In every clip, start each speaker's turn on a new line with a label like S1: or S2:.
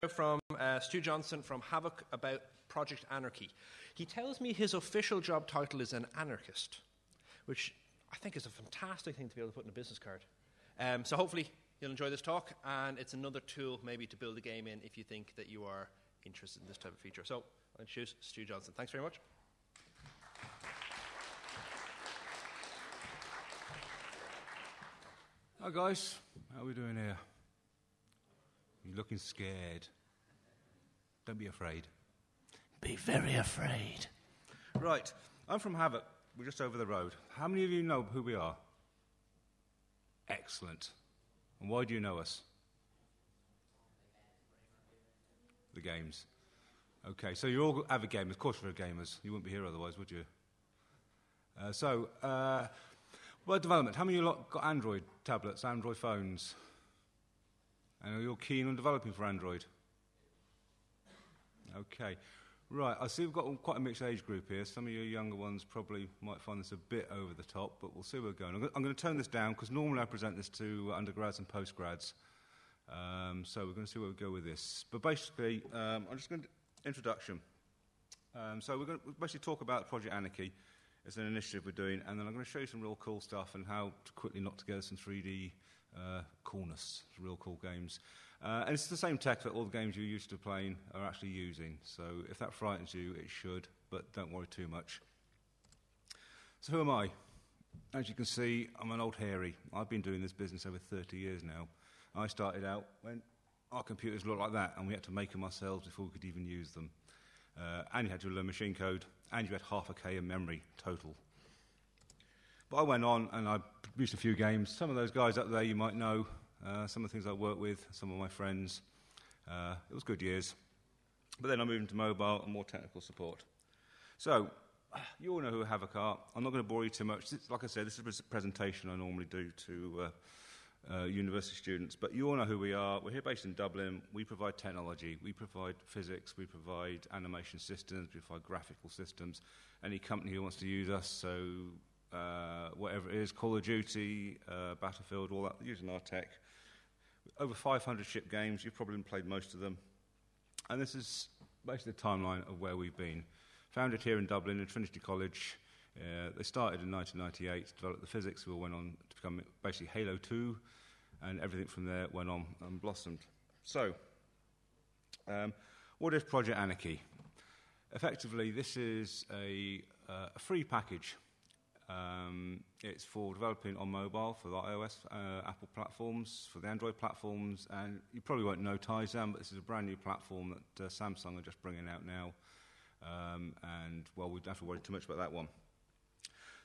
S1: From Stu Johnson from Havoc about Project Anarchy. He tells me his official job title is an anarchist, which I think is a fantastic thing to be able to put in a business card. So hopefully you'll enjoy this talk, and it's another tool maybe to build a game in if you think that you are interested in this type of feature. So I'll introduce Stu Johnson. Thanks very much.
S2: Hi guys, how are we doing here? You're looking scared. Don't be afraid. Be very afraid. Right, I'm from Havoc. We're just over the road. How many of you know who we are? Excellent. And why do you know us? The games. Okay, so you're all avid gamers. Of course you're gamers. You wouldn't be here otherwise, would you? Word development. How many of you lot got Android tablets, Android phones? And are you all keen on developing for Android? Okay. Right, I see we've got quite a mixed age group here. Some of you younger ones probably might find this a bit over the top, but we'll see where we're going. I'm going to tone this down because normally I present this to undergrads and postgrads. So we're going to see where we go with this. But basically, I'm just going to introduction. So we're going to basically talk about Project Anarchy. It's an initiative we're doing, and then I'm going to show you some real cool stuff and how to quickly knock together some 3D coolness, real cool games. And it's the same tech that all the games you're used to playing are actually using. So if that frightens you, it should, but don't worry too much. So who am I? As you can see, I'm an old hairy. I've been doing this business over 30 years now. I started out when our computers looked like that, and we had to make them ourselves before we could even use them. And you had to learn machine code, and you had half a K in memory total. But I went on, and I produced a few games. Some of those guys up there you might know, some of the things I worked with, some of my friends. It was good years. But then I moved into mobile and more technical support. So, you all know who Havoc are. I'm not going to bore you too much. Like I said, this is a presentation I normally do to university students, but you all know who we are. We're here based in Dublin. We provide technology. We provide physics. We provide animation systems. We provide graphical systems. Any company who wants to use us, so whatever it is, Call of Duty, Battlefield, all that, using our tech. Over 500 shipped games. You've probably played most of them. And this is basically the timeline of where we've been. Founded here in Dublin in Trinity College. They started in 1998 to develop the physics. We all went on to become basically Halo 2, and everything from there went on and blossomed. So, what is Project Anarchy? Effectively, this is a free package. It's for developing on mobile for the iOS, Apple platforms, for the Android platforms, and you probably won't know Tizen, but this is a brand new platform that Samsung are just bringing out now. And, well, we don't have to worry too much about that one.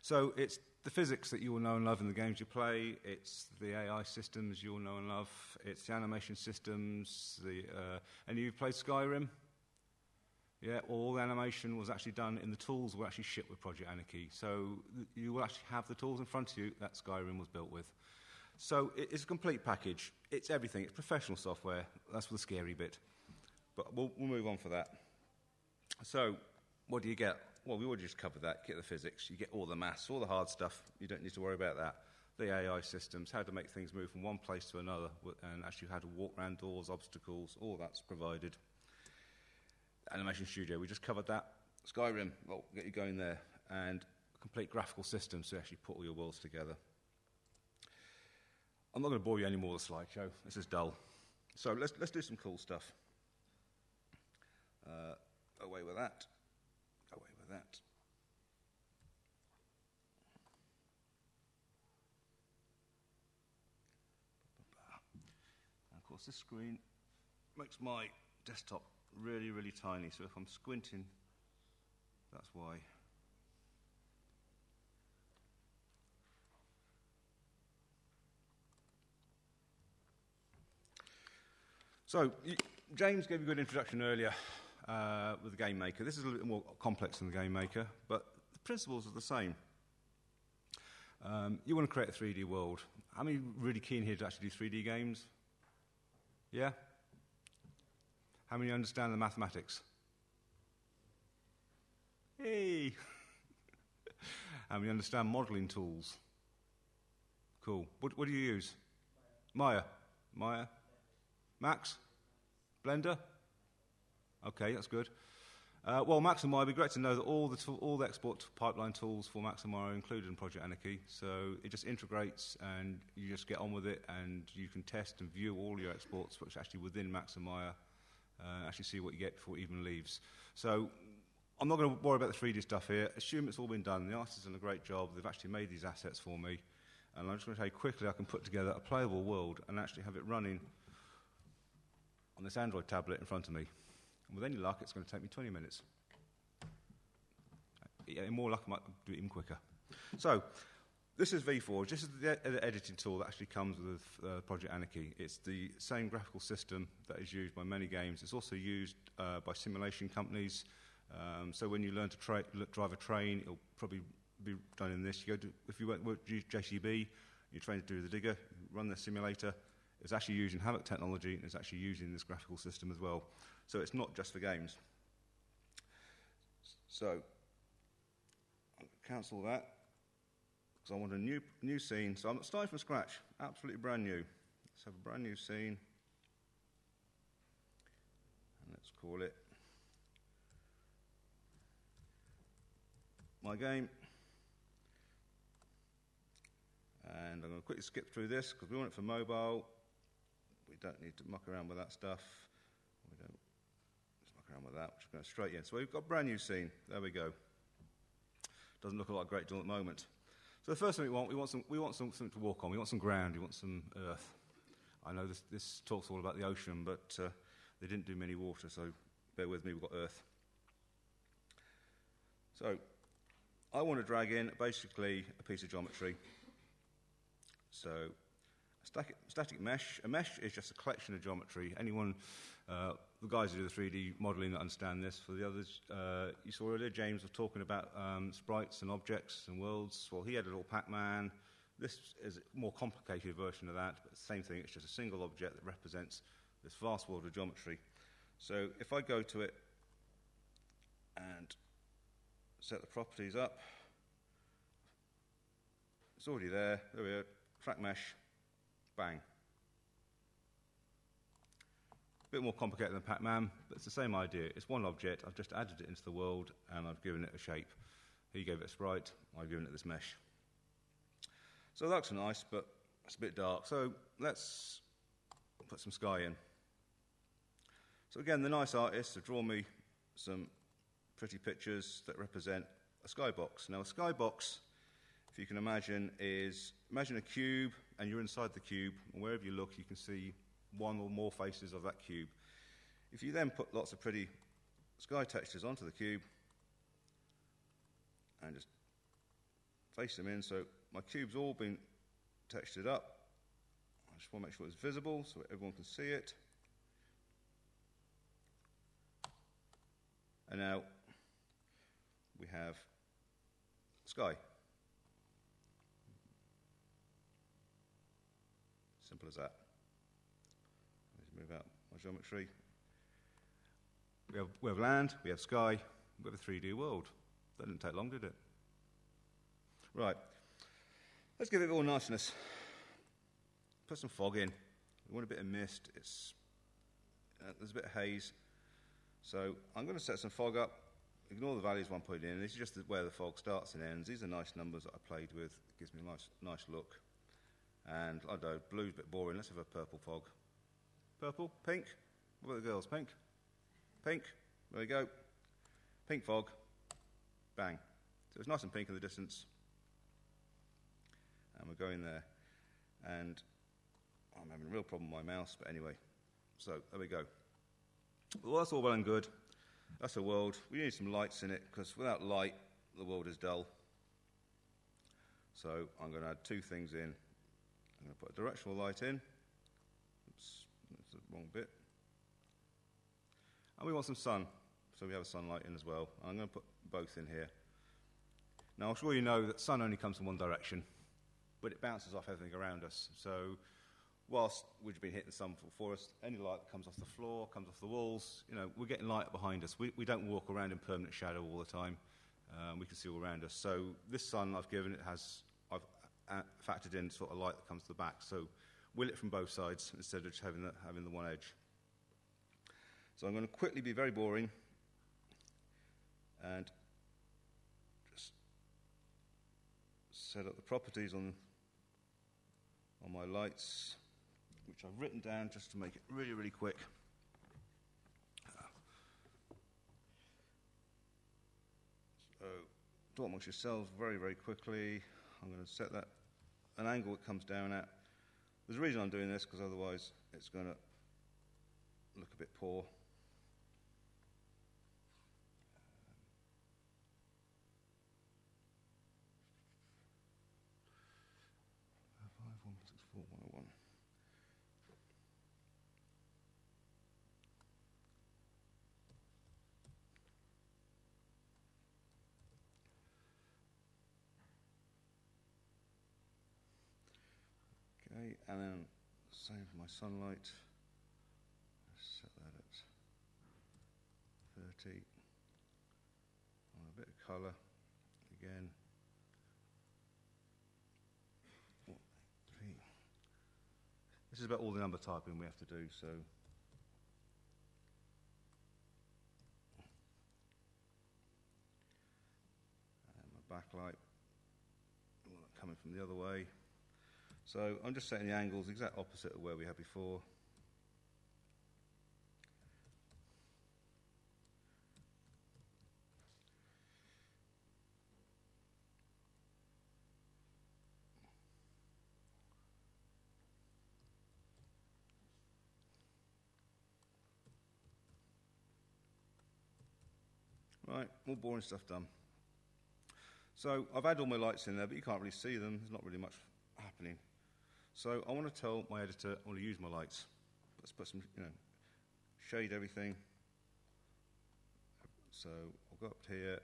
S2: So it's the physics that you will know and love in the games you play. It's the AI systems you will know and love. It's the animation systems. And you've played Skyrim? Yeah, all the animation was actually done in the tools we actually shipped with Project Anarchy. So you will actually have the tools in front of you that Skyrim was built with. So it's a complete package. It's everything. It's professional software. That's the scary bit. But we'll move on for that. So what do you get? Well, we already just covered that. Get the physics. You get all the maths, all the hard stuff. You don't need to worry about that. The AI systems, how to make things move from one place to another, and actually how to walk around doors, obstacles, all that's provided. Animation Studio, we just covered that. Skyrim, well, get you going there. And complete graphical systems to actually put all your worlds together. I'm not going to bore you any more with the slideshow. This is dull. So let's do some cool stuff. Away with that. Away with that. And of course, this screen makes my desktop really, really tiny. So if I'm squinting, that's why. So James gave a good introduction earlier. With the Game Maker. This is a little bit more complex than the Game Maker, but the principles are the same. You want to create a 3D world. How many really keen here to actually do 3D games? Yeah? How many understand the mathematics? Hey! How many understand modeling tools? Cool. What do you use? Maya? Max? Blender? Okay, that's good. Well, Maxum, it'd be great to know that all the export pipeline tools for Maxum are included in Project Anarchy. So it just integrates, and you just get on with it, and you can test and view all your exports, which actually within Maximizer, actually see what you get before it even leaves. So I'm not going to worry about the 3D stuff here. Assume it's all been done. The artists have done a great job. They've actually made these assets for me. And I'm just going to tell you quickly I can put together a playable world and actually have it running on this Android tablet in front of me. And with any luck, it's going to take me 20 minutes. In more luck, I might do it even quicker. So, this is VForge. This is the editing tool that actually comes with Project Anarchy. It's the same graphical system that is used by many games. It's also used by simulation companies. So when you learn to drive a train, it'll probably be done in this. If you work JCB, you're trained to do the digger, run the simulator. It's actually using Havoc technology, and it's actually using this graphical system as well. So it's not just for games. So I'll cancel that, because I want a new scene. So I'm starting from scratch, absolutely brand new. Let's have a brand new scene. And let's call it My Game. And I'm going to quickly skip through this because we want it for mobile. We don't need to muck around with that stuff. We don't just muck around with that. We're just going straight in. So we've got a brand new scene. There we go. Doesn't look like a great deal at the moment. So the first thing we want something to walk on. We want some ground. We want some earth. I know this talks all about the ocean, but they didn't do many water, so bear with me. We've got earth. So I want to drag in basically a piece of geometry. So static mesh. A mesh is just a collection of geometry. Anyone, the guys who do the 3D modelling that understand this. For the others, you saw earlier James was talking about sprites and objects and worlds. Well, he had a little PacMan. This is a more complicated version of that, but the same thing. It's just a single object that represents this vast world of geometry. So if I go to it and set the properties up, it's already there. There we go. Track mesh, bang. A bit more complicated than PacMan, but it's the same idea. It's one object. I've just added it into the world, and I've given it a shape. He gave it a sprite. I've given it this mesh. So that looks nice, but it's a bit dark. So let's put some sky in. So again, the nice artists have drawn me some pretty pictures that represent a skybox. Now, a skybox, if you can imagine a cube, and you're inside the cube, and wherever you look, you can see one or more faces of that cube. If you then put lots of pretty sky textures onto the cube, and just face them in, so my cube's all been textured up. I just want to make sure it's visible so everyone can see it. And now we have sky. Simple as that. Let's move out my geometry. We have land, we have sky, we have a 3D world. That didn't take long, did it? Right. Let's give it all niceness. Put some fog in. We want a bit of mist. There's a bit of haze. So I'm going to set some fog up. Ignore the values one put in. This is just where the fog starts and ends. These are nice numbers that I played with. It gives me a nice look. And I don't know, blue's a bit boring. Let's have a purple fog. Purple, pink. What about the girls? Pink? Pink. There we go. Pink fog. Bang. So it's nice and pink in the distance. And we're going there. And I'm having a real problem with my mouse, but anyway. So there we go. Well, that's all well and good. That's a world. We need some lights in it, because without light, the world is dull. So I'm going to add two things in. I'm going to put a directional light in. Oops, that's the wrong bit. And we want some sun, so we have a sunlight in as well. I'm going to put both in here. Now, I'm sure you know that sun only comes from one direction, but it bounces off everything around us. So whilst we've been hitting the sun for us, any light that comes off the floor, comes off the walls, we're getting light behind us. We don't walk around in permanent shadow all the time. We can see all around us. So this sun I've given, I've factored in sort of light that comes to the back. So we lit from both sides instead of just having the one edge. So I'm going to quickly be very boring and just set up the properties on my lights, which I've written down just to make it really, really quick. So, do it amongst yourselves very, very quickly. I'm going to set that an angle it comes down at. There's a reason I'm doing this, because otherwise it's going to look a bit poor. 5.164.101. Okay, and then same for my sunlight. Set that at 30. On a bit of colour again. 4, 3. This is about all the number typing we have to do, so. And my backlight coming from the other way. So I'm just setting the angles exact opposite of where we had before. Right, all boring stuff done. So I've had all my lights in there, but you can't really see them. There's not really much happening. So I want to tell my editor I want to use my lights. Let's put some, shade everything. So I'll go up here,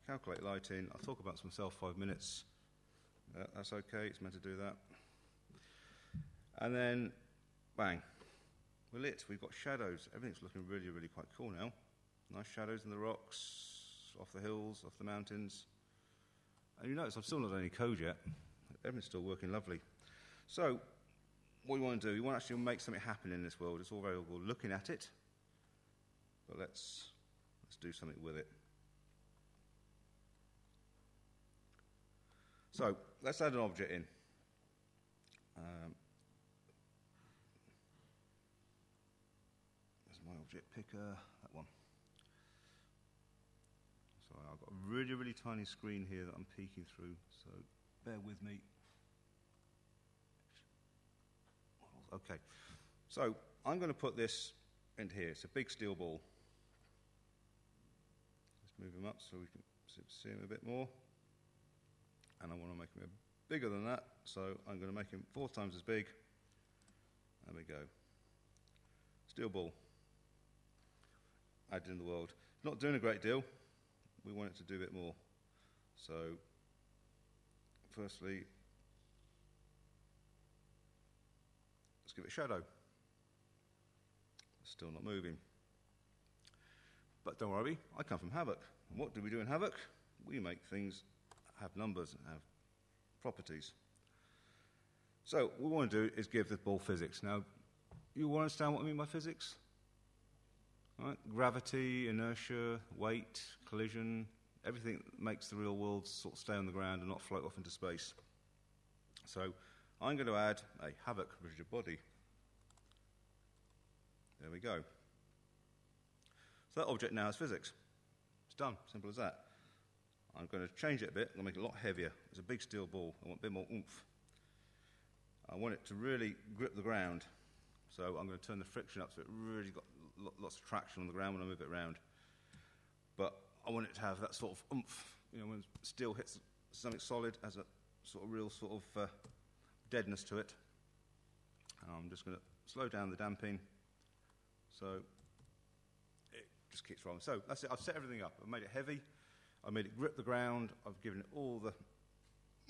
S2: calculate lighting. I'll talk about this myself 5 minutes. That's okay, it's meant to do that. And then, bang, we're lit. We've got shadows. Everything's looking really, really quite cool now. Nice shadows in the rocks, off the hills, off the mountains. And you notice I've still not done any code yet. Everything's still working lovely. So, what we want to do, we want to actually make something happen in this world. It's all very well looking at it, but let's do something with it. So, let's add an object in. There's my object picker, that one. So I've got a really, really tiny screen here that I'm peeking through, so bear with me. Okay, so I'm going to put this into here. It's a big steel ball. Let's move him up so we can see him a bit more. And I want to make him bigger than that, so I'm going to make him 4 times as big. There we go. Steel ball. Added in the world. It's not doing a great deal. We want it to do a bit more. So, firstly, let's give it a shadow. It's still not moving. But don't worry, I come from Havoc. And what do we do in Havoc? We make things have numbers and have properties. So what we want to do is give the ball physics. Now, you want to understand what I mean by physics? All right? Gravity, inertia, weight, collision, everything that makes the real world sort of stay on the ground and not float off into space. So I'm going to add a Havoc rigid body. There we go. So that object now has physics. It's done, simple as that. I'm going to change it a bit. I'm going to make it a lot heavier. It's a big steel ball. I want a bit more oomph. I want it to really grip the ground. So I'm going to turn the friction up so it really got lots of traction on the ground when I move it around. But I want it to have that sort of oomph. When steel hits something solid, has a sort of real sort of deadness to it. I'm just going to slow down the damping so it just keeps rolling. So that's it. I've set everything up. I've made it heavy. I've made it grip the ground. I've given it all the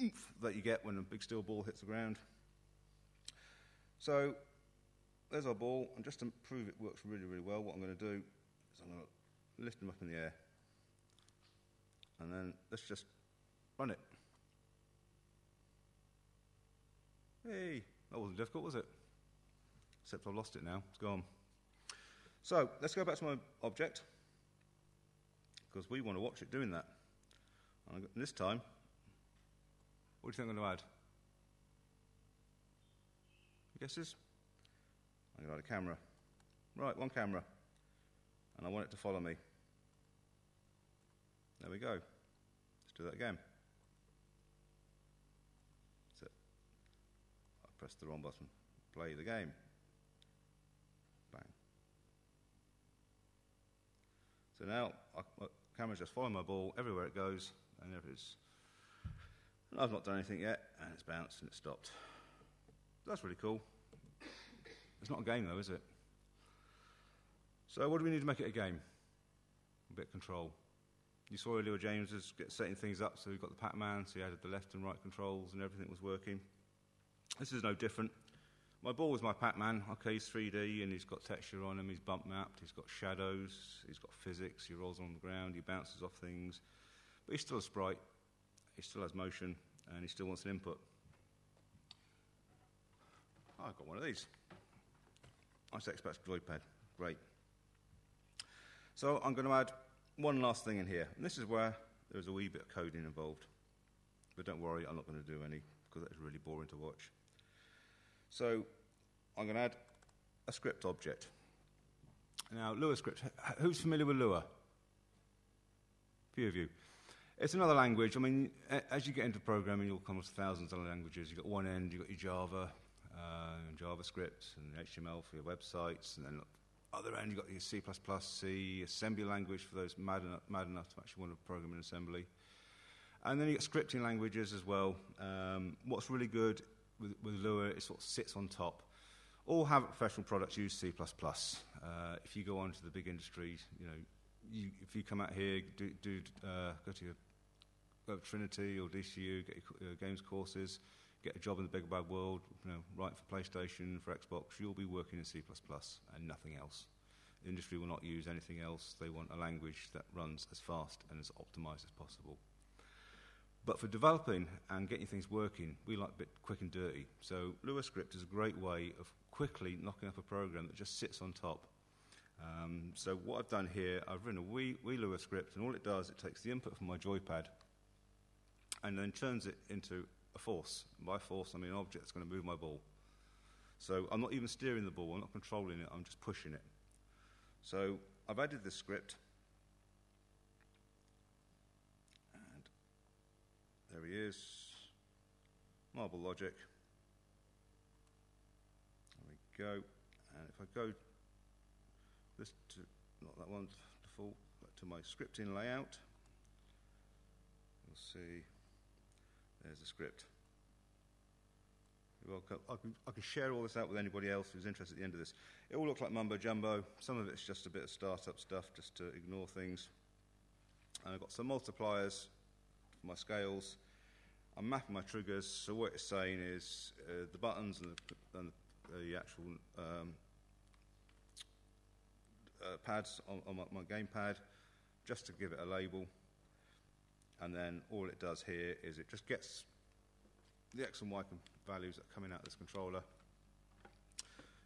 S2: oomph that you get when a big steel ball hits the ground. So there's our ball, and just to prove it works really, really well, what I'm going to do is I'm going to lift him up in the air. And then let's just run it. Hey, that wasn't difficult, was it? Except I've lost it now. It's gone. So let's go back to my object, because we want to watch it doing that. And this time, what do you think I'm going to add? Guesses? I'm going to add a camera. Right, one camera. And I want it to follow me. There we go. Let's do that again. That's it. I pressed the wrong button. Play the game. Bang. So now, my camera's just following my ball everywhere it goes, and I've not done anything yet, and it's bounced and it's stopped. That's really cool. It's not a game though, is it? So what do we need to make it a game? A bit of control. You saw earlier James was setting things up, so we've got the PacMan, so he added the left and right controls and everything was working. This is no different. My ball is my PacMan. Okay, he's 3D and he's got texture on him, he's bump mapped, he's got shadows, he's got physics, he rolls on the ground, he bounces off things. But he's still a sprite, he still has motion, and he still wants an input. Oh, I've got one of these. Nice Xbox joypad. Great. So I'm going to add one last thing in here. And this is where there's a wee bit of coding involved. But don't worry, I'm not going to do any, because that's really boring to watch. So I'm going to add a script object. Now, Lua script. Who's familiar with Lua? A few of you. It's another language. I mean, as you get into programming, you'll come across thousands of languages. You've got one end, you've got your Java, and JavaScript, and HTML for your websites, and then other end, you've got your C++, C, assembly language for those mad enough to actually want to program in assembly. And then you've got scripting languages as well. What's really good with Lua, it sort of sits on top. All Havoc professional products use C++. If you go on to the big industries, if you come out here, go to Trinity or DCU, get your games courses, get a job in the big bad world, write for PlayStation, for Xbox, you'll be working in C++ and nothing else. The industry will not use anything else. They want a language that runs as fast and as optimized as possible. But for developing and getting things working, we like a bit quick and dirty. So Lua script is a great way of quickly knocking up a program that just sits on top. So what I've done here, I've written a wee Lua script, and all it does, it takes the input from my joypad and then turns it into a force. And by force, I mean an object that's going to move my ball. So I'm not even steering the ball, I'm not controlling it, I'm just pushing it. So I've added this script, and there he is, marble logic. There we go. And if I go this to, not that one, default, but to my scripting layout, you'll see there's the script. You're welcome. I can share all this out with anybody else who's interested at the end of this. It all looks like mumbo jumbo. Some of it's just a bit of startup stuff just to ignore things. And I've got some multipliers for my scales. I'm mapping my triggers, so what it's saying is the buttons and the actual pads on my gamepad, just to give it a label. And then all it does here is it just gets the X and Y values that are coming out of this controller,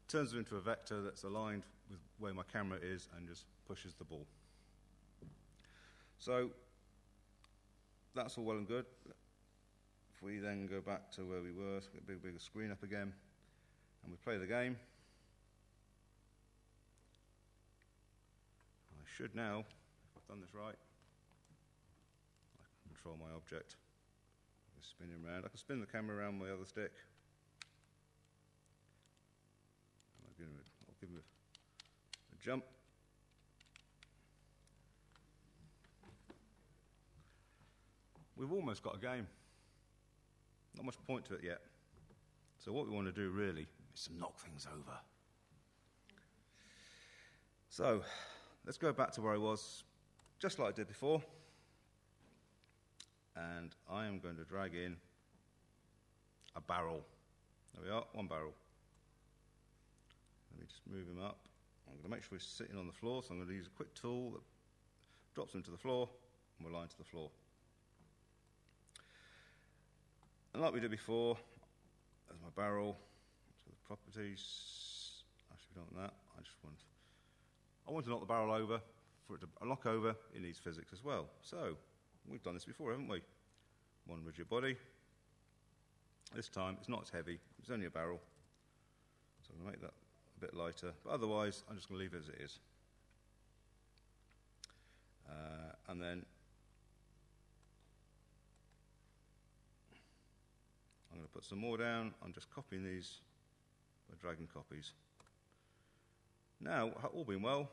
S2: turns them into a vector that's aligned with where my camera is, and just pushes the ball. So that's all well and good. If we then go back to where we were, so get a bigger screen up again, and we play the game, I should now, if I've done this right, I can control my object. Just spin him around. I can spin the camera around my other stick. I'll give him a jump. We've almost got a game. Not much point to it yet. So what we want to do really is to knock things over. So let's go back to where I was, just like I did before. And I am going to drag in a barrel. There we are, one barrel. Let me just move him up. I'm going to make sure he's sitting on the floor, so I'm going to use a quick tool that drops him to the floor, and we'll line to the floor. And like we did before, there's my barrel. So the properties, actually we don't want that. I just want I want to knock the barrel over. For it to knock over, it needs physics as well. So, we've done this before, haven't we? One rigid body. This time, it's not as heavy. It's only a barrel. So I'm going to make that a bit lighter. But otherwise, I'm just going to leave it as it is. And then I'm going to put some more down. I'm just copying these by dragging copies. Now, all being well.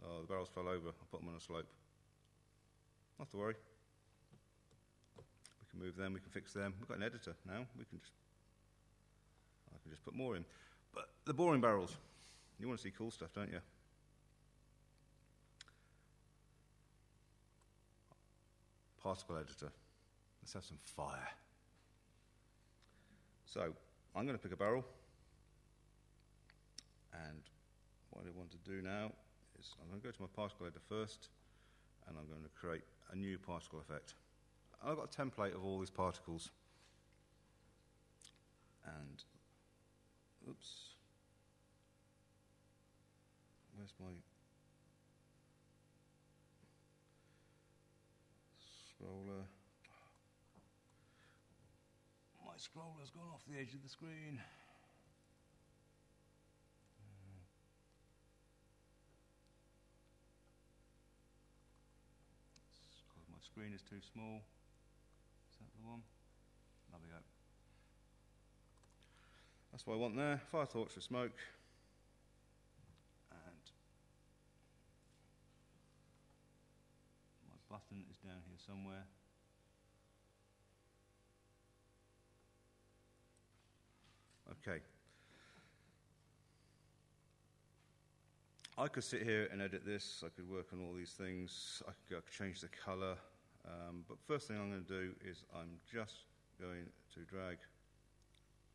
S2: Oh, the barrels fell over. I'll put them on a slope. Not to worry. We can move them. We can fix them. We've got an editor now. I can just put more in. But the boring barrels. You want to see cool stuff, don't you? Particle editor. Let's have some fire. So, I'm going to pick a barrel. And what I want to do now is I'm going to go to my particle editor first, and I'm going to create a new particle effect. I've got a template of all these particles. And, oops. Where's my scroller? My scroller's gone off the edge of the screen. Because my screen is too small. Is that the one? There we go. That's what I want there. Fire torch for smoke. And my button is down here somewhere. Okay. I could sit here and edit this. I could work on all these things. I could change the colour. But first thing I'm going to do is I'm just going to drag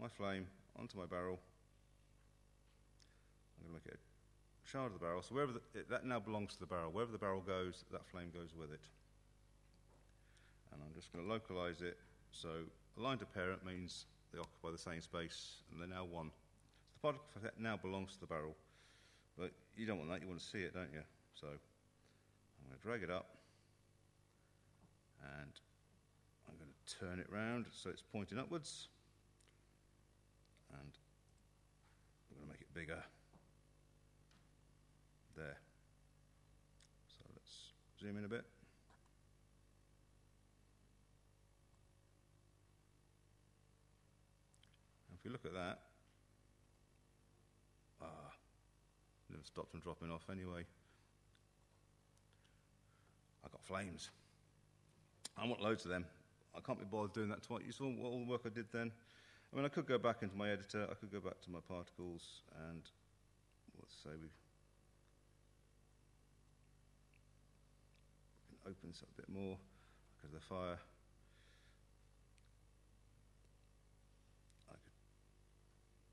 S2: my flame onto my barrel. I'm going to make it a shard of the barrel. So wherever that now belongs to the barrel. Wherever the barrel goes, that flame goes with it. And I'm just going to localise it. So aligned to parent means they occupy the same space, and they're now one. So the particle effect now belongs to the barrel, but you don't want that. You want to see it, don't you? So I'm going to drag it up, and I'm going to turn it round so it's pointing upwards, and I'm going to make it bigger. There. So let's zoom in a bit. If you look at that, never stopped them dropping off anyway. I've got flames. I want loads of them. I can't be bothered doing that twice. You saw all the work I did then? I mean, I could go back into my editor, I could go back to my particles, and let's say we can open this up a bit more because of the fire.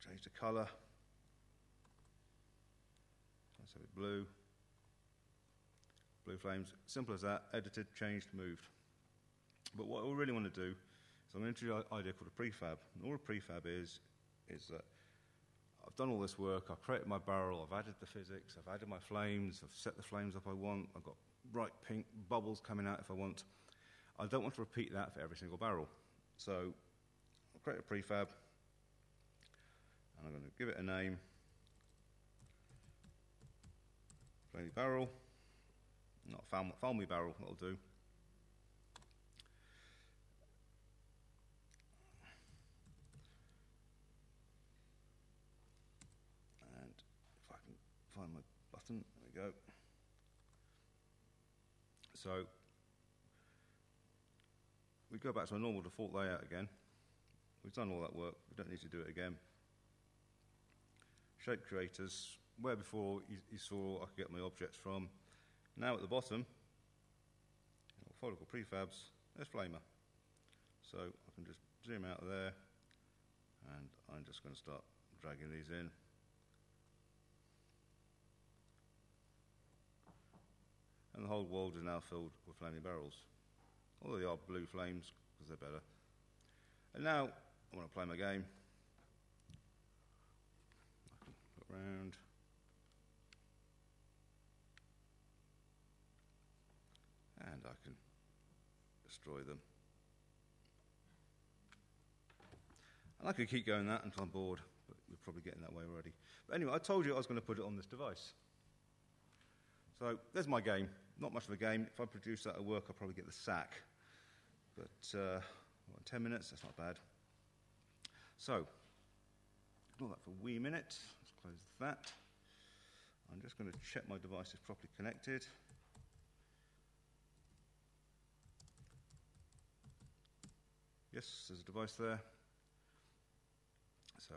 S2: Change the colour. Let's have it blue. Blue flames. Simple as that. Edited, changed, moved. But what I really want to do is I'm going to introduce an idea called a prefab. And all a prefab is that I've done all this work. I've created my barrel. I've added the physics. I've added my flames. I've set the flames up I want. I've got bright pink bubbles coming out if I want. I don't want to repeat that for every single barrel. So I'll create a prefab. And I'm going to give it a name, Flamey Barrel, not Falmy Barrel, that'll do. And if I can find my button, there we go. So we go back to our normal default layout again. We've done all that work, we don't need to do it again. Shape creators, where before you saw I could get my objects from. Now at the bottom, folder called Prefabs, there's Flamer. So I can just zoom out of there, and I'm just going to start dragging these in. And the whole world is now filled with flaming barrels. Although they are blue flames, because they're better. And now I want to play my game. Round. and I can destroy them. And I could keep going that until I'm bored, but you're probably getting that way already. But anyway, I told you I was going to put it on this device. So there's my game. Not much of a game. If I produce that at work, I'll probably get the sack. But 10 minutes, that's not bad. So, ignore that for a wee minute. Let's close that. I'm just going to check my device is properly connected. Yes, there's a device there. So,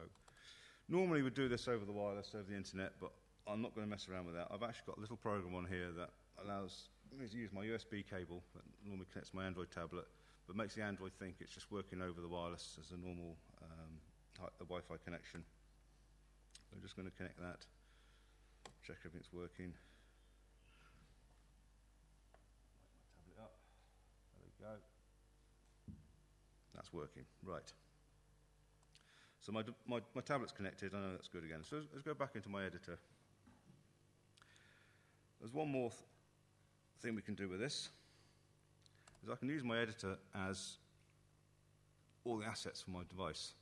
S2: normally we'd do this over the wireless, over the internet, but I'm not going to mess around with that. I've actually got a little program on here that allows me to use my USB cable that normally connects my Android tablet, but makes the Android think it's just working over the wireless as a normal Wi-Fi connection. I'm just going to connect that, check everything's working. Light my tablet up. There we go. That's working. Right. So my tablet's connected. I know that's good again. So let's go back into my editor. There's one more thing we can do with this. Is I can use my editor as all the assets for my device.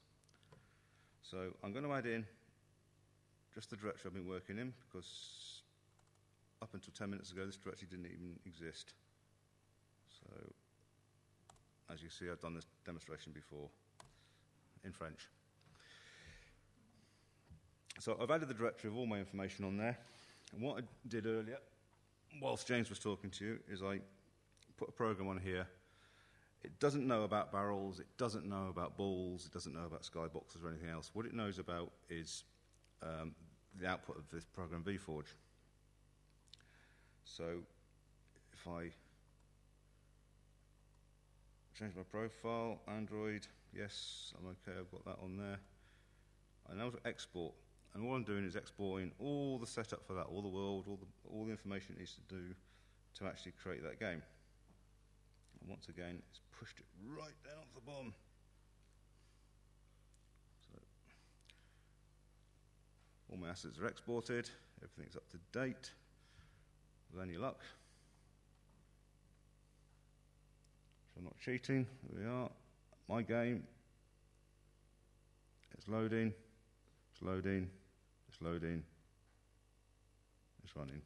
S2: So I'm going to add in just the directory I've been working in, because up until 10 minutes ago this directory didn't even exist. So as you see, I've done this demonstration before in French. So I've added the directory of all my information on there. And what I did earlier, whilst James was talking to you, is I put a program on here. It doesn't know about barrels, it doesn't know about balls, it doesn't know about skyboxes or anything else. What it knows about is the output of this program, VForge. So if I change my profile, Android, yes, I'm okay, I've got that on there. I now to export, and all I'm doing is exporting all the setup for that, all the world, all the information it needs to do to actually create that game. And once again, it's pushed it right down to the bottom. So all my assets are exported, everything's up to date, with any luck. So I'm not cheating, there we are. My game, it's loading, it's loading, it's loading, it's running.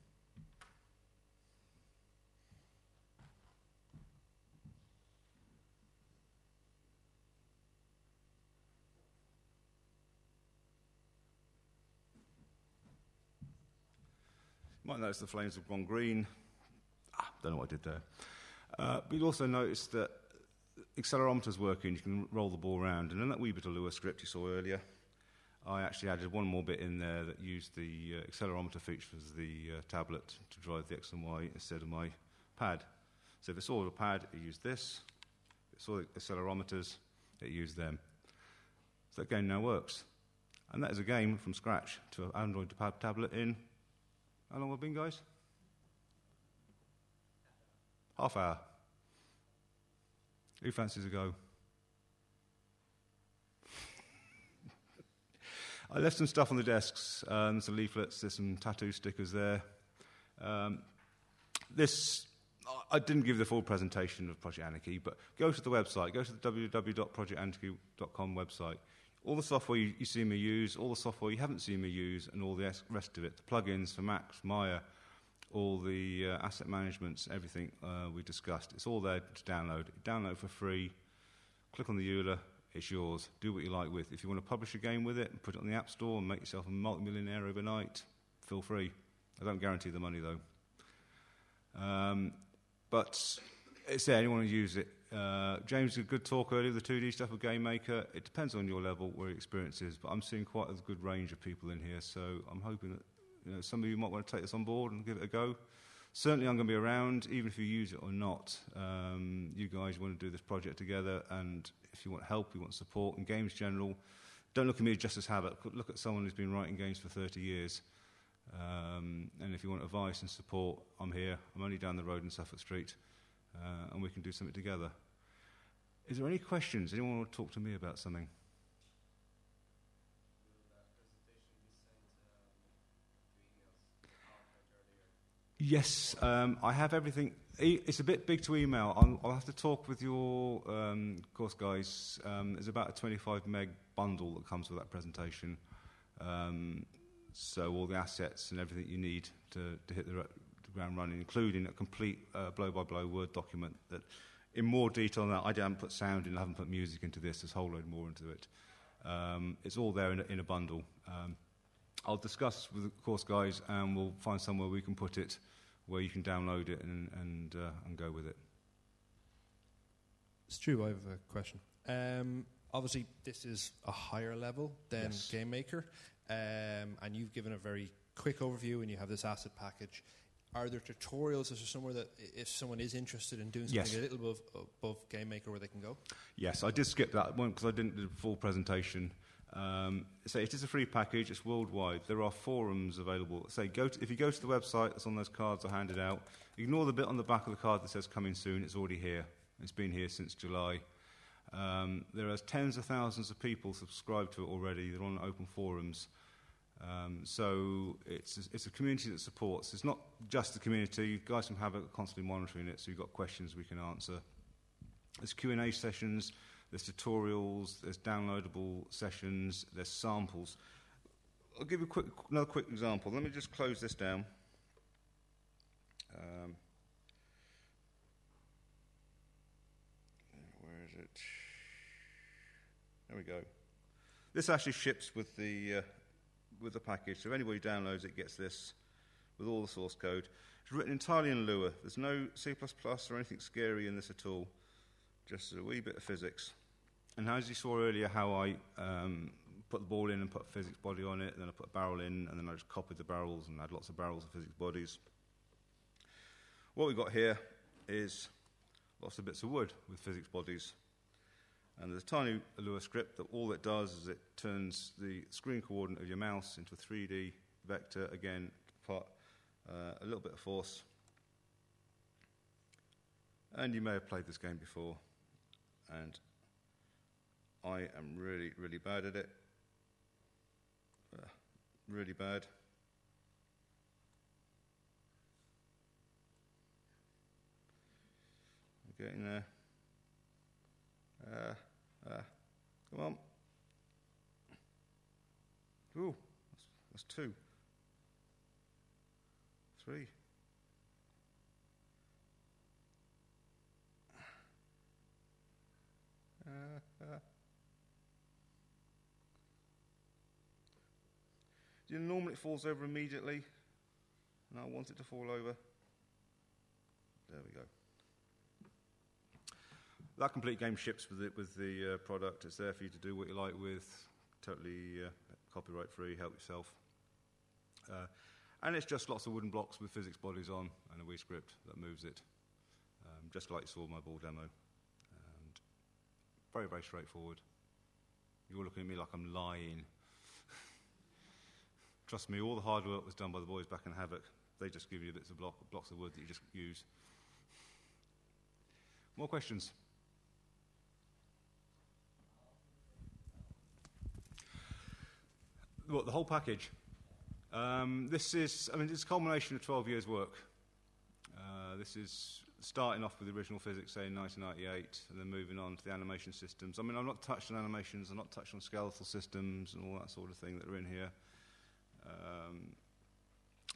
S2: You might notice the flames have gone green. Don't know what I did there. But you'll also notice that accelerometers working, you can roll the ball around. And in that wee bit of Lua script you saw earlier, I actually added one more bit in there that used the accelerometer feature as the tablet to drive the X and Y instead of my pad. So if it saw a pad, it used this. If it saw the accelerometers, it used them. So that game now works. And that is a game from scratch to an Android tablet in, how long have we been, guys? Half hour. Who fancies a go? I left some stuff on the desks, some leaflets, there's some tattoo stickers there. I didn't give the full presentation of Project Anarchy, but go to the website, go to the www.projectanarchy.com website. All the software you see me use, all the software you haven't seen me use, and all the rest of it, the plugins for Max, Maya, all the asset managements, everything we discussed. It's all there to download. Download for free. Click on the EULA. It's yours. Do what you like with. If you want to publish a game with it and put it on the App Store and make yourself a multi-millionaire overnight, feel free. I don't guarantee the money, though. But it's there. Anyone want to use it. James did a good talk earlier, the 2D stuff with Game Maker. It depends on your level, where your experience is. But I'm seeing quite a good range of people in here, so I'm hoping that some of you might want to take this on board and give it a go. Certainly I'm going to be around, even if you use it or not. You guys want to do this project together, and if you want help, you want support, and games general, don't look at me just as Havoc. Look at someone who's been writing games for 30 years. And if you want advice and support, I'm here. I'm only down the road in Suffolk Street, and we can do something together. Is there any questions? Anyone want to talk to me about something? Yes, I have everything. It's a bit big to email. I'll have to talk with your course guys. There's about a 25 meg bundle that comes with that presentation. So all the assets and everything you need to hit the ground running, including a complete blow-by-blow Word document that, in more detail than that, I haven't put sound in, I haven't put music into this, there's a whole load more into it. It's all there in a bundle. I'll discuss with the course guys and we'll find somewhere we can put it where you can download it and go with it.
S3: Stu, I have a question. Obviously, this is a higher level than Game Maker, and you've given a very quick overview and you have this asset package. Are there tutorials? Is there somewhere that if someone is interested in doing something a little above Game Maker where they can go? Yes,
S2: I did skip that one because I didn't do the full presentation. So it is a free package. It's worldwide. There are forums available. So if you go to the website that's on those cards I handed out, ignore the bit on the back of the card that says coming soon. It's already here. It's been here since July. There are tens of thousands of people subscribed to it already. They're on open forums. So it's a community that supports. It's not just the community. You guys from Havoc are constantly monitoring it, so you've got questions we can answer. There's Q&A sessions. There's tutorials, there's downloadable sessions, there's samples. I'll give you another quick example. Let me just close this down. Where is it? There we go. This actually ships with the package, so if anybody downloads it gets this with all the source code. It's written entirely in Lua. There's no C++ or anything scary in this at all. Just a wee bit of physics. And as you saw earlier, how I put the ball in and put a physics body on it, and then I put a barrel in, and then I just copied the barrels and had lots of barrels of physics bodies. What we've got here is lots of bits of wood with physics bodies. And there's a tiny Lua script that all it does is it turns the screen coordinate of your mouse into a 3D vector, again, put a little bit of force. And you may have played this game before, and I am really, really bad at it. Really bad. I'm getting there. Come on. Ooh, that's 2. 3. Normally it falls over immediately, and I want it to fall over. There we go. That complete game ships with the product. It's there for you to do what you like with, totally copyright free, help yourself. And it's just lots of wooden blocks with physics bodies on and a Wii script that moves it, just like you saw in my ball demo. And very, very straightforward. You're looking at me like I'm lying. Trust me, all the hard work was done by the boys back in Havoc. They just give you bits of blocks of wood that you just use. More questions? What, the whole package? This is a culmination of 12 years' work. This is starting off with the original physics, say, in 1998, and then moving on to the animation systems. I've not touched on animations, I've not touched on skeletal systems and all that sort of thing that are in here.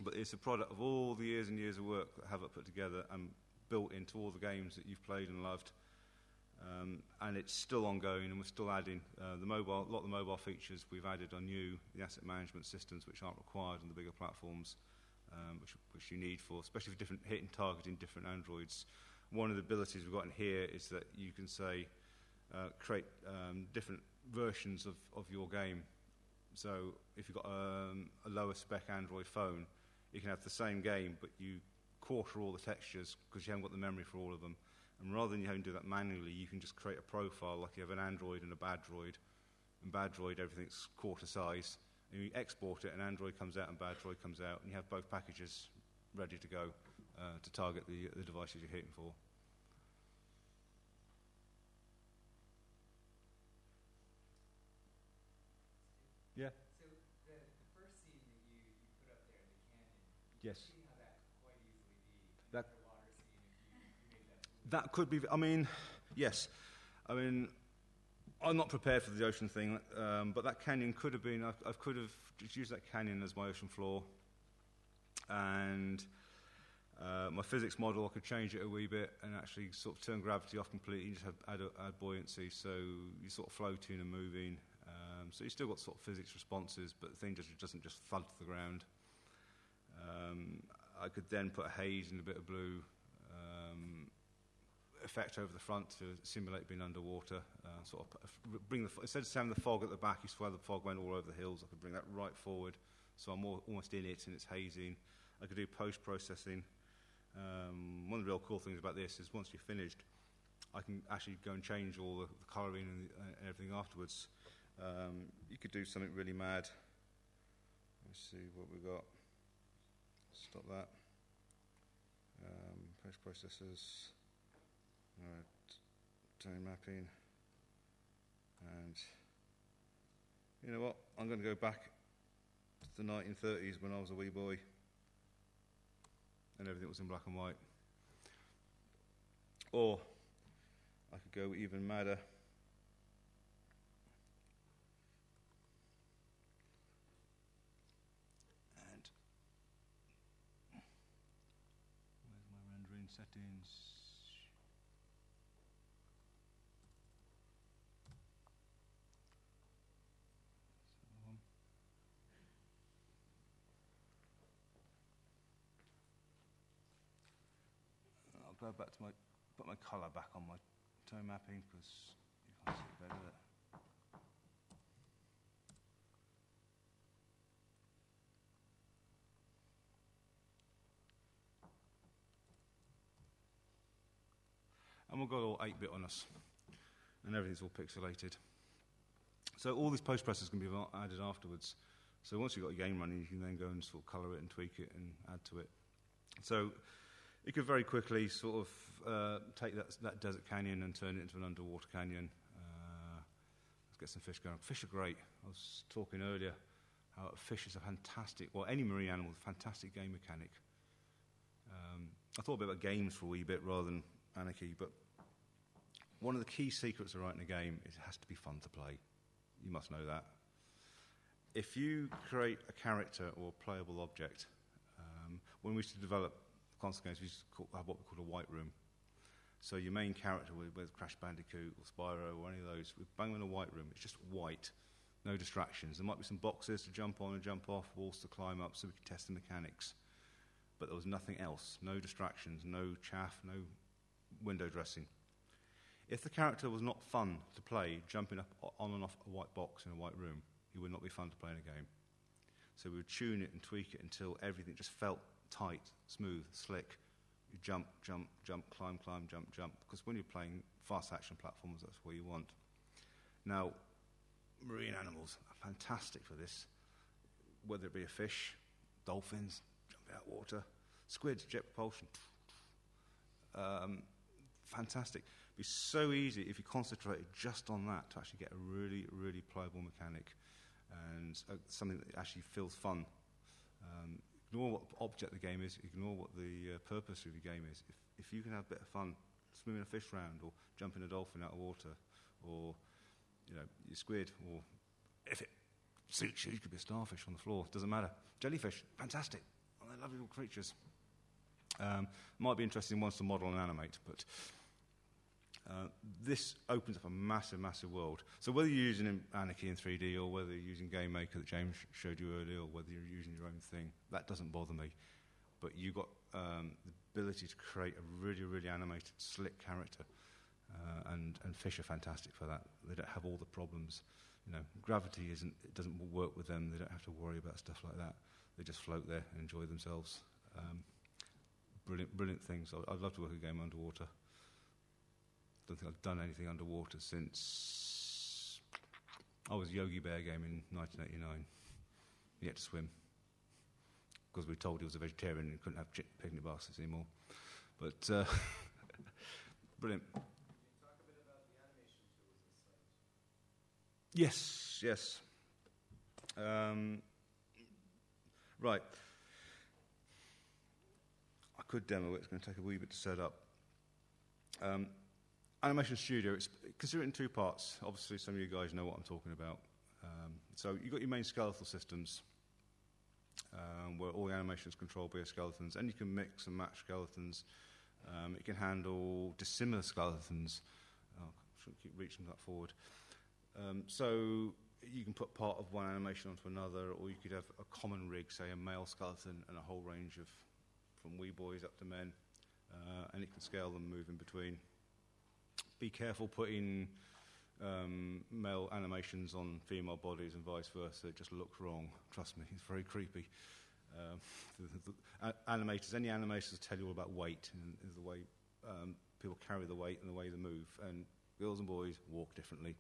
S2: But it's a product of all the years and years of work that Havoc put together and built into all the games that you've played and loved. And it's still ongoing, and we're still adding a lot of the mobile features we've added on the asset management systems, which aren't required on the bigger platforms, which you need for, especially for different hitting targeting different Androids. One of the abilities we've got in here is that you can say create different versions of your game. So if you've got a lower spec Android phone, you can have the same game, but you quarter all the textures because you haven't got the memory for all of them. And rather than you having to do that manually, you can just create a profile like you have an Android and a Bad Droid. And Bad Droid, everything's quarter size. And you export it, and Android comes out and Bad Droid comes out, and you have both packages ready to go to target the devices you're hitting for. Yeah.
S4: So the first scene that you put up there, the canyon,
S2: Yes.
S4: see how that quite easily
S2: That could be. I mean, yes. I mean, I'm not prepared for the ocean thing, but that canyon could have been. I could have just used that canyon as my ocean floor, and my physics model, I could change it a wee bit and actually sort of turn gravity off completely and just add buoyancy, so you're sort of floating and moving. So you still got sort of physics responses, but the thing just doesn't just thud to the ground. I could then put a haze and a bit of blue effect over the front to simulate being underwater. Sort of bring instead of having the fog at the back, you swear the fog went all over the hills. I could bring that right forward, so I'm almost in it and it's hazing. I could do post-processing. One of the real cool things about this is once you're finished, I can actually go and change all the colouring and everything afterwards. You could do something really mad. Let's see what we've got. Stop that. Post-processors. Alright, tone mapping. And you know what? I'm going to go back to the 1930s when I was a wee boy and everything was in black and white. Or I could go even madder. And where's my rendering settings? I'll go back to put my colour back on my tone mapping because you can't see it better there. And we've got all 8-bit on us, and everything's all pixelated. So all these post-processors can be added afterwards. So once you've got your game running, you can then go and sort of colour it and tweak it and add to it. So you could very quickly sort of take that desert canyon and turn it into an underwater canyon. Let's get some fish going. Fish are great. I was talking earlier how fish is a fantastic, well, any marine animal is a fantastic game mechanic. I thought a bit about games for a wee bit rather than Anarchy, but one of the key secrets of writing a game is it has to be fun to play. You must know that. If you create a character or a playable object, when we used to develop console games, we used to have what we called a white room. So your main character, whether Crash Bandicoot or Spyro or any of those, we bang them in a white room. It's just white, no distractions. There might be some boxes to jump on and jump off, walls to climb up, so we could test the mechanics. But there was nothing else, no distractions, no chaff, no window dressing. If the character was not fun to play, jumping up on and off a white box in a white room, it would not be fun to play in a game. So we would tune it and tweak it until everything just felt tight, smooth, slick. You jump, jump, jump, climb, climb, jump, jump. Because when you're playing fast action platforms, that's what you want. Now, marine animals are fantastic for this. Whether it be a fish, dolphins, jumping out of water, squids, jet propulsion. Fantastic. It'd be so easy if you concentrated just on that to actually get a really, really playable mechanic and something that actually feels fun. Ignore what object the game is, ignore what the purpose of your game is. If you can have a bit of fun swimming a fish round or jumping a dolphin out of water or your squid, or if it suits you, you could be a starfish on the floor, doesn't matter. Jellyfish, fantastic. Oh, they're lovely little creatures. Might be interesting ones to model and animate, but this opens up a massive, massive world. So whether you're using Anarchy in 3D or whether you're using Game Maker that James showed you earlier or whether you're using your own thing, that doesn't bother me. But you've got the ability to create a really, really animated, slick character. And fish are fantastic for that. They don't have all the problems. Gravity it doesn't work with them. They don't have to worry about stuff like that. They just float there and enjoy themselves. Brilliant things. I'd love to work a game underwater. Don't think I've done anything underwater since I was Yogi Bear game in 1989. He had to swim because we were told he was a vegetarian and couldn't have picnic baskets anymore. But brilliant.
S4: Can you talk a bit about the animation tools inside?
S2: Yes. Right. I could demo it. It's going to take a wee bit to set up. Animation Studio, consider it in two parts. Obviously, some of you guys know what I'm talking about. So you've got your main skeletal systems, where all the animation is controlled by your skeletons, and you can mix and match skeletons. It can handle dissimilar skeletons. I shouldn't keep reaching that forward. So you can put part of one animation onto another, or you could have a common rig, say a male skeleton, and a whole range of, from wee boys up to men, and it can scale them, move in between. Be careful putting male animations on female bodies and vice versa. It just looks wrong. Trust me, it's very creepy. Animators, any animators will tell you all about weight and the way people carry the weight and the way they move. And girls and boys walk differently.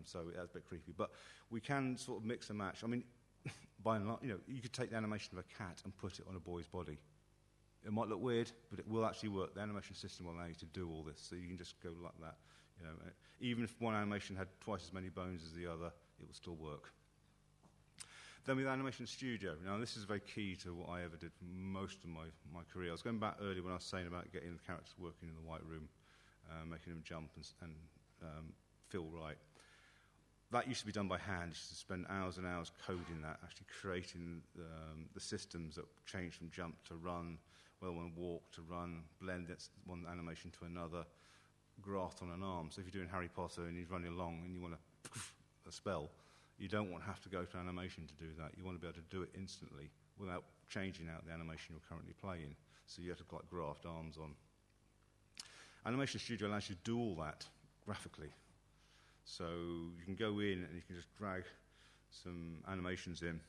S2: So that's a bit creepy. But we can sort of mix and match. I mean, by and large, you could take the animation of a cat and put it on a boy's body. It might look weird, but it will actually work. The animation system will allow you to do all this, so you can just go like that. Even if one animation had twice as many bones as the other, it will still work. Then with Animation Studio. Now, this is very key to what I ever did for most of my career. I was going back earlier when I was saying about getting the characters working in the white room, making them jump and feel right. That used to be done by hand. You used to spend hours and hours coding that, actually creating the systems that change from jump to run, well, one walk to run, blend one animation to another, graft on an arm. So if you're doing Harry Potter and he's running along and you want a spell, you don't want to have to go to animation to do that. You want to be able to do it instantly without changing out the animation you're currently playing. So you have to graft arms on. Animation Studio allows you to do all that graphically. So you can go in and you can just drag some animations in.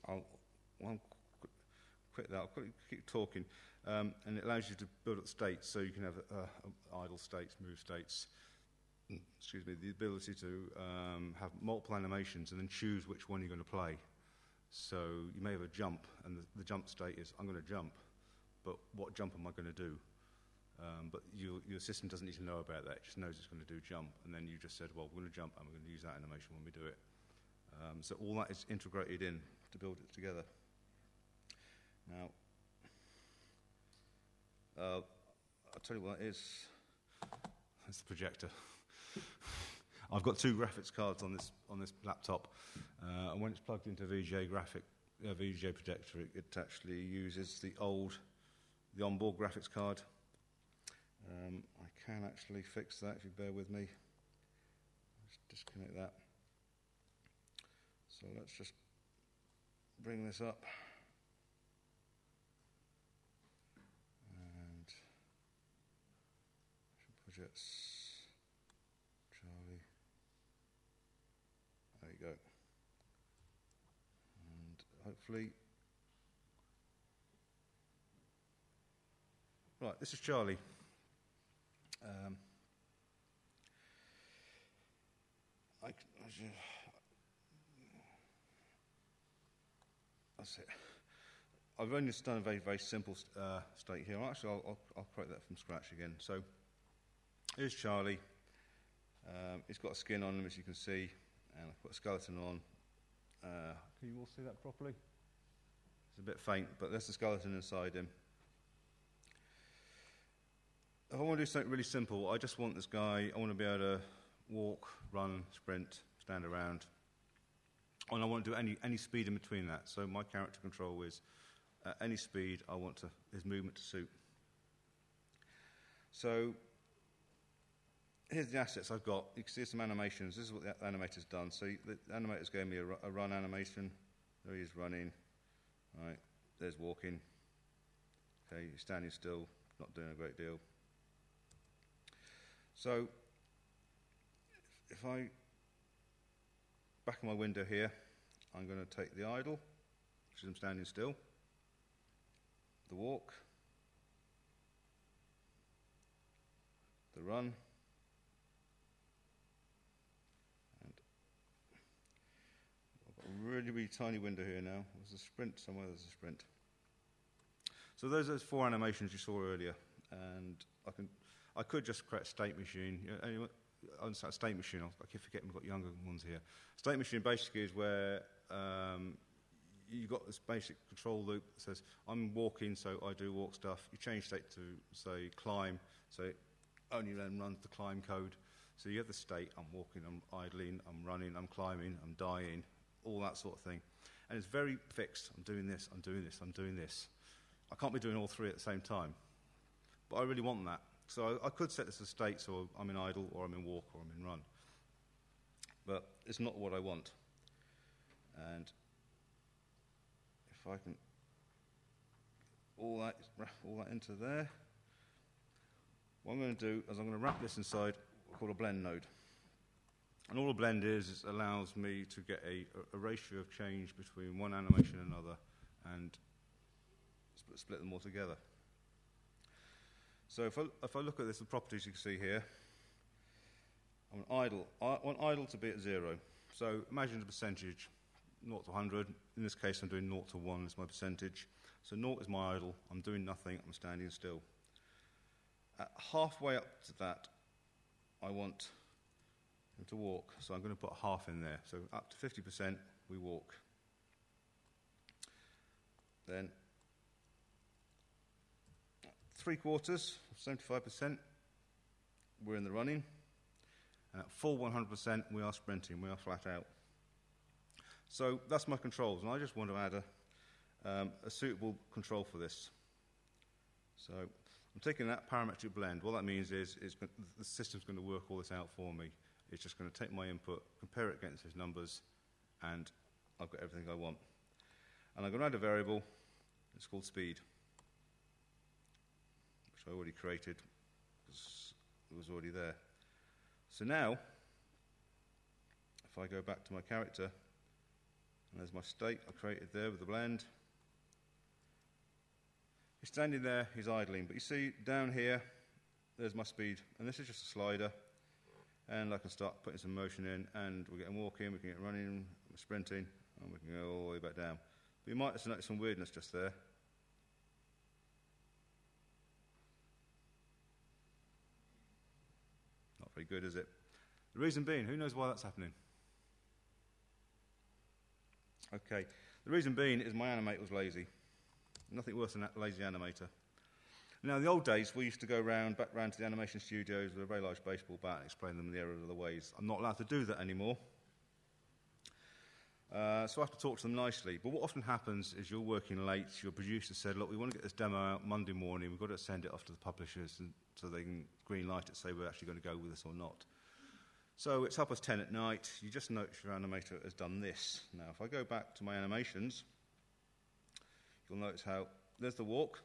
S2: I'll quit that. I'll keep talking. And it allows you to build up states, so you can have idle states, move states. Excuse me, the ability to have multiple animations and then choose which one you're going to play. So you may have a jump, and the jump state is, I'm going to jump, but what jump am I going to do? But your system doesn't need to know about that. It just knows it's going to do jump, and then you just said, well, we're going to jump, and we're going to use that animation when we do it. So all that is integrated in to build it together. Now, I'll tell you what it is. That's the projector. I've got two graphics cards on this laptop, and when it's plugged into VGA projector, it actually uses the onboard graphics card. I can actually fix that if you bear with me. Let's disconnect that. So let's just bring this up. And projects, Charlie. There you go. And hopefully, right, this is Charlie. That's it. I've only just done a very, very simple state here. Actually, I'll create that from scratch again. So here's Charlie. He's got a skin on him, as you can see, and I've put a skeleton on. Can you all see that properly? It's a bit faint, but there's the skeleton inside him. If I want to do something really simple, I just want this guy, I want to be able to walk, run, sprint, stand around. And I want to do any speed in between that. So my character control is any speed I want his movement to suit. So here's the assets I've got. You can see some animations. This is what the animator's done. So the animator's gave me a run animation. There he is running. Right, there's walking. Okay, he's standing still, not doing a great deal. So if I back in my window here, I'm going to take the idle, which is I'm standing still, the walk, the run, and I've got a really, really tiny window here now. There's a sprint somewhere, there's a sprint. So those are those four animations you saw earlier, and I could just create a state machine. Anyway, a state machine, I keep forgetting we've got younger ones here. State machine basically is where you've got this basic control loop that says, I'm walking, so I do walk stuff. You change state to, say, climb, so it only then runs the climb code. So you have the state, I'm walking, I'm idling, I'm running, I'm climbing, I'm dying, all that sort of thing. And it's very fixed. I'm doing this, I'm doing this, I'm doing this. I can't be doing all three at the same time. But I really want that. So I could set this as state, so I'm in idle, or I'm in walk, or I'm in run. But it's not what I want. And if I can all that into there, what I'm going to do is I'm going to wrap this inside what's called a blend node. And all a blend is it allows me to get a ratio of change between one animation and another, and split them all together. So if I look at this, the properties you can see here, I want idle to be at 0. So imagine the percentage, 0 to 100. In this case, I'm doing 0 to 1 as my percentage. So 0 is my idle. I'm doing nothing. I'm standing still. At halfway up to that, I want him to walk. So I'm going to put half in there. So up to 50%, we walk. Then 3/4, 75%, we're in the running. And at full 100%, we are sprinting, we are flat out. So that's my controls, and I just want to add a suitable control for this. So I'm taking that parametric blend. What that means is the system's going to work all this out for me. It's just going to take my input, compare it against these numbers, and I've got everything I want. And I'm going to add a variable, it's called speed, which I already created because it was already there. So now, if I go back to my character, and there's my state I created there with the blend. He's standing there, he's idling, but you see down here, there's my speed, and this is just a slider, and I can start putting some motion in, and we're getting walking, we can get running, sprinting, and we can go all the way back down. But you might just notice some weirdness just there. Not very good, is it? The reason being, who knows why that's happening? Okay, the reason being is my animator was lazy. Nothing worse than a lazy animator. Now, in the old days, we used to go back round to the animation studios with a very large baseball bat and explain them the errors of the ways. I'm not allowed to do that anymore. So I have to talk to them nicely. But what often happens is you're working late, your producer said, look, we want to get this demo out Monday morning, we've got to send it off to the publishers so they can green light it, say we're actually going to go with this or not. So it's 10:30 at night, you just notice your animator has done this. Now, if I go back to my animations, you'll notice how there's the walk.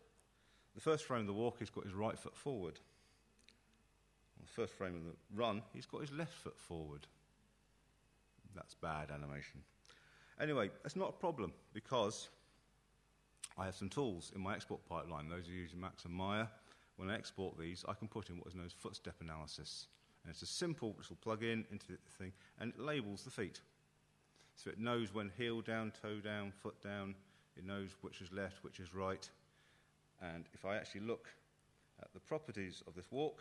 S2: The first frame of the walk, he's got his right foot forward. On the first frame of the run, he's got his left foot forward. That's bad animation. Anyway, that's not a problem because I have some tools in my export pipeline. Those who use Maxum Maya, when I export these, I can put in what is known as footstep analysis. And it's a simple, which will plug in into the thing, and it labels the feet. So it knows when heel down, toe down, foot down. It knows which is left, which is right. And if I actually look at the properties of this walk,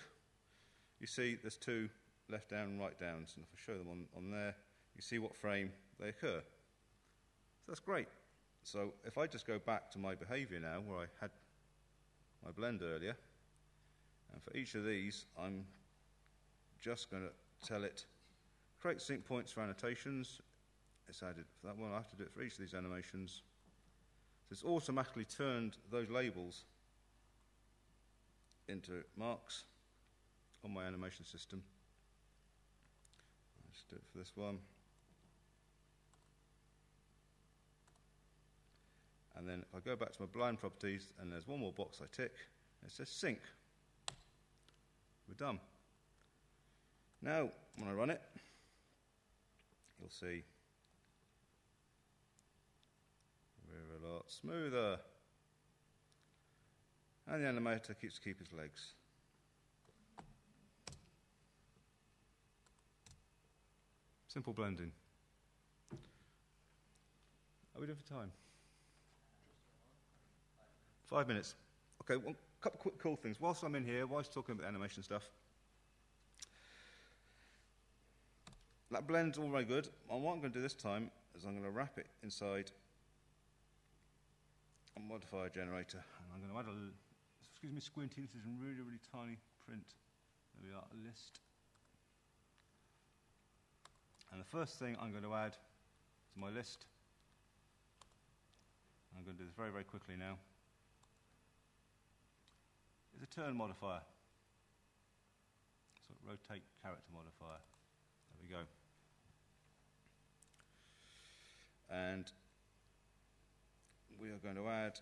S2: you see there's two left down and right downs. And if I show them on there, you see what frame they occur. So that's great. So if I just go back to my behavior now, where I had my blend earlier, and for each of these, I'm just going to tell it, create sync points for annotations. It's added for that one. I have to do it for each of these animations. So it's automatically turned those labels into marks on my animation system. Let's do it for this one. And then if I go back to my blind properties, and there's one more box I tick, and it says sync. We're done. Now, when I run it, you'll see we're a lot smoother. And the animator keeps his legs. Simple blending. How are we doing for time? 5 minutes. Okay, well, a couple of quick cool things. Whilst I'm in here, whilst talking about animation stuff, that blend's all very good. And what I'm going to do this time is I'm going to wrap it inside Modifier Generator. And I'm going to add excuse me squinting, this is in really, really tiny print. There we are, a list. And the first thing I'm going to add to my list, I'm going to do this very, very quickly now, is a turn modifier. So rotate character modifier. There we go. And we are going to add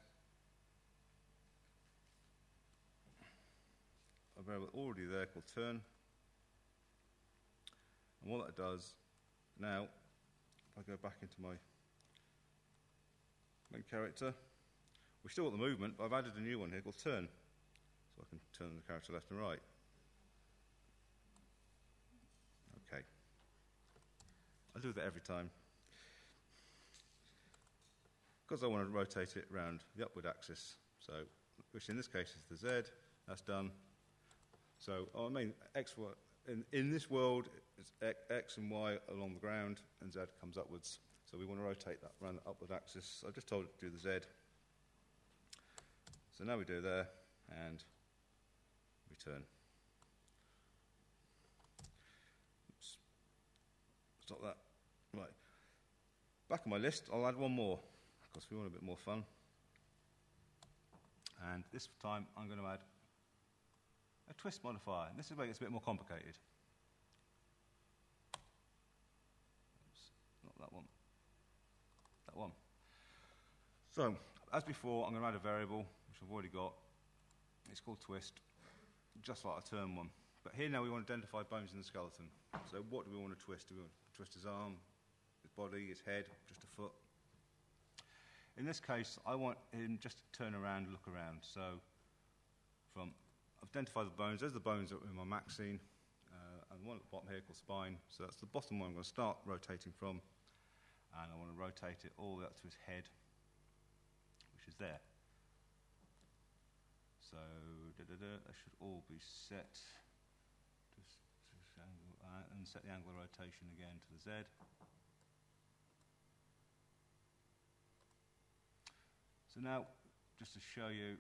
S2: a variable already there called turn. And what that does now, if I go back into my main character, we still got the movement, but I've added a new one here called turn. So I can turn the character left and right. Okay. I'll do that every time. Because I want to rotate it around the upward axis, so which in this case is the Z, that's done. So I mean, in this world, it's X and Y along the ground, and Z comes upwards. So we want to rotate that around the upward axis. So I just told it to do the Z. So now we do there, and return. Oops. Stop that. Right. Back on my list, I'll add one more, because we want a bit more fun. And this time, I'm going to add a twist modifier. And this is where it gets a bit more complicated. Oops, not that one. That one. So, as before, I'm going to add a variable, which I've already got. It's called twist, just like a turn one. But here now we want to identify bones in the skeleton. So what do we want to twist? Do we want to twist his arm, his body, his head, just a foot? In this case, I want him just to turn around and look around. So I've identified the bones. There's the bones that are in my Maxum, and the one at the bottom here called spine. So that's the bottom one I'm going to start rotating from. And I want to rotate it all the way up to his head, which is there. So that should all be set. Just angle, and set the angle of rotation again to the Z. So now, just to show you,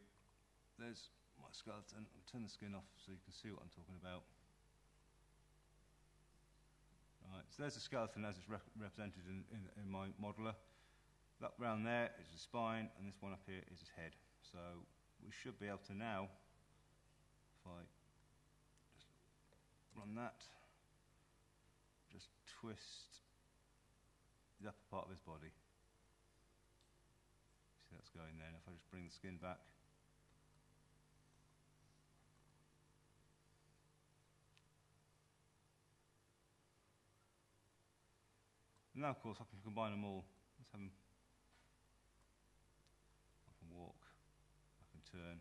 S2: there's my skeleton. I'll turn the skin off so you can see what I'm talking about. Right, so there's the skeleton as it's represented in my modeler. That round there is the spine, and this one up here is his head. So we should be able to now, if I just run that, just twist the upper part of his body. See that's going there, and if I just bring the skin back, and now of course I can combine them all. Let's have them. I can walk, I can turn,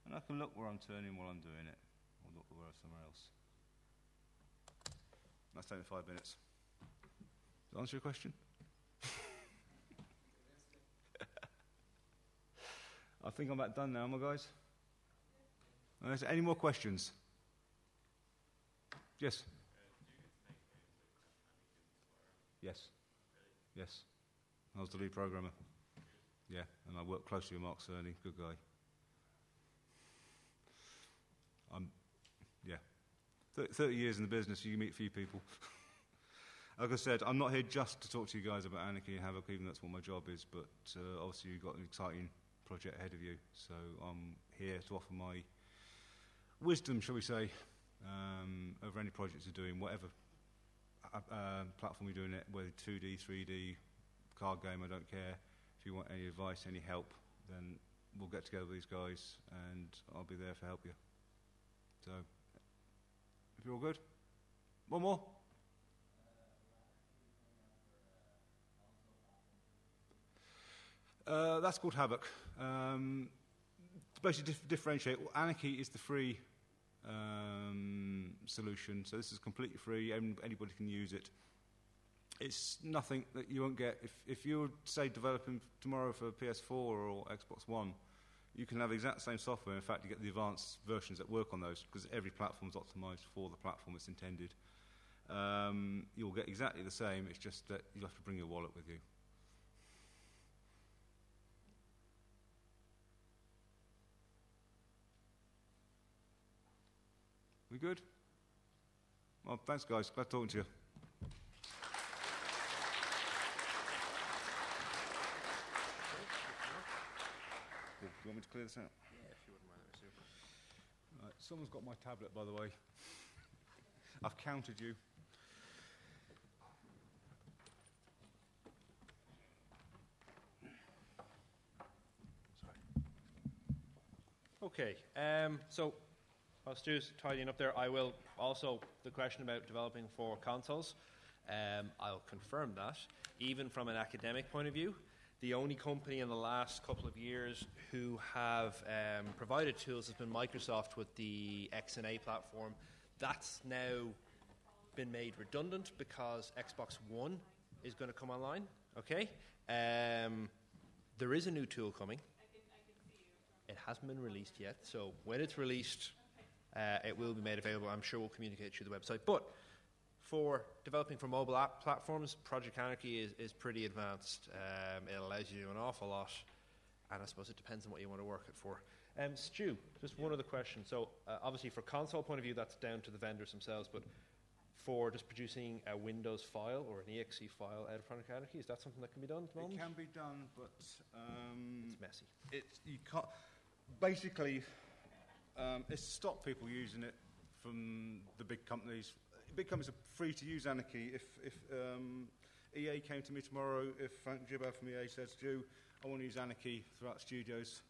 S2: and I can look where I'm turning while I'm doing it, or look where somewhere else. That's taken 5 minutes. Does that answer your question? I think I'm about done now, am I, guys? Is there any more questions? Yes? Yes. Yes. I was the lead programmer. Yeah, and I worked closely with Mark Cerny, good guy. Yeah. 30 years in the business, you meet a few people. Like I said, I'm not here just to talk to you guys about Anarchy and Havoc, even though that's what my job is, but obviously you've got an exciting project ahead of you, so I'm here to offer my wisdom, shall we say, over any projects you're doing, whatever platform you're doing it, whether 2D, 3D, card game, I don't care. If you want any advice, any help, then we'll get together with these guys and I'll be there to help you. So, if you're all good, one more. That's called Havoc. To basically differentiate, Anarchy is the free solution, so this is completely free, anybody can use it. It's nothing that you won't get. If you were, say, developing tomorrow for PS4 or Xbox One, you can have the exact same software. In fact, you get the advanced versions that work on those, because every platform is optimized for the platform it's intended. You'll get exactly the same, it's just that you'll have to bring your wallet with you. We good? Well, thanks, guys. Glad talking to you. Cool. Do you want me to clear this out?
S1: Yeah, if you wouldn't mind, that'd be super.
S2: Right, someone's got my tablet, by the way. I've counted you.
S1: Okay, so while Stu's tidying up there, I will also, the question about developing for consoles, I'll confirm that, even from an academic point of view, the only company in the last couple of years who have provided tools has been Microsoft with the XNA platform. That's now been made redundant because Xbox One is going to come online, okay? There is a new tool coming. It hasn't been released yet, so when it's released, it will be made available. I'm sure we'll communicate through the website. But for developing for mobile app platforms, Project Anarchy is pretty advanced. It allows you to do an awful lot, and I suppose it depends on what you want to work it for. Stu, just one other question. So obviously for console point of view, that's down to the vendors themselves, but for just producing a Windows file or an exe file out of Project Anarchy, is that something that can be done at the moment?
S2: It can be done, but
S1: it's messy.
S2: You can't. Basically, it's stopped people using it from the big companies. Big companies are free to use Anarchy. If EA came to me tomorrow, if Frank Gibbo from EA said, Stu, I want to use Anarchy throughout studios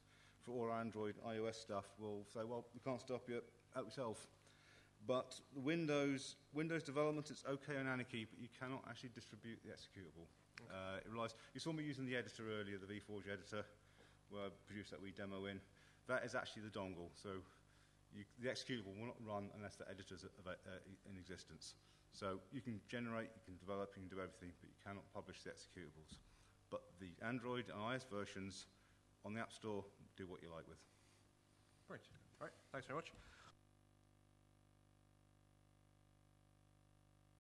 S2: for all Android, iOS stuff, we'll say, well, we can't stop you, help yourself. But Windows development, it's okay on Anarchy, but you cannot actually distribute the executable. It relies. You saw me using the editor earlier, the VForge editor, where I produced that wee demo in. That is actually the dongle. So the executable will not run unless the editor is in existence. So you can generate, you can develop, you can do everything, but you cannot publish the executables. But the Android and iOS versions on the App Store do what you like with.
S1: Right. All right. Thanks very much.